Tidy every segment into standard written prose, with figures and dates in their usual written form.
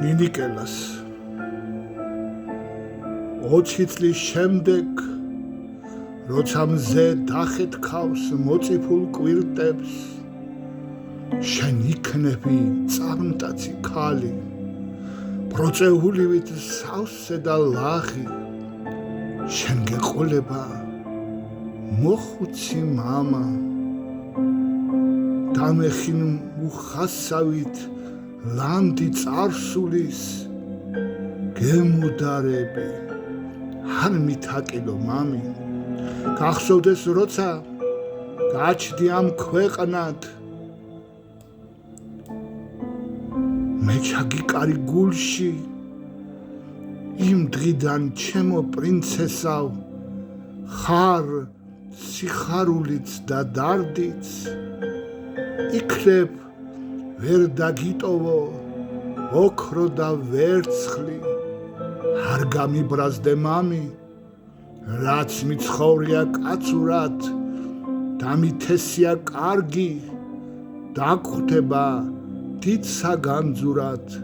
ნინიკელას 20 წლის შემდეგ როცა მზე დახეთქავს მოწიფულ კვირტებს შენ იქნები წამტაცი ქალი პროწეულივით სავსე და ლაღი შენ გეყოლება მოხუცი მამა დამეხინ უხასავით ლამდი წარსულის გემუდარები არ მითაკილო მამი გახსოვდეს როცა გაჩდი ამ ქვეყნად მე ჩაგიკარი გულში იმ დღიდან ჩემო პრინცესავ ხარ სიხარულიც და დარდიც იქნებ ვერ დაგიტოვო ოქრო და ვერცხლი არ გამიბრაზდე მამი რაც მიცხოვრია კაცურად დამითესია კარგი დაგხვდება დიდ საგანძურად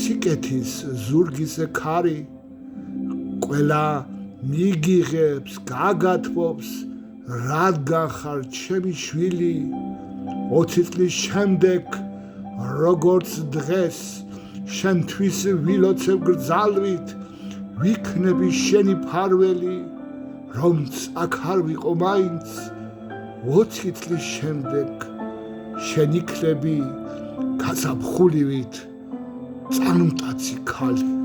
სიკეთის ზურგისე ქარი ყველა მიგიღებს გაგათბობს რადგან ხარ ჩემი შვილი 20 წლის შემდეგ როგორც დღეს შენთვის ვილოცებ გრძალვით ვიქნები შენი ფარველი რომც აქ არ ვიყო მაინც 20 წლის შემდეგ შენ იქნები გაზაფხულივით წამტაცი ქალი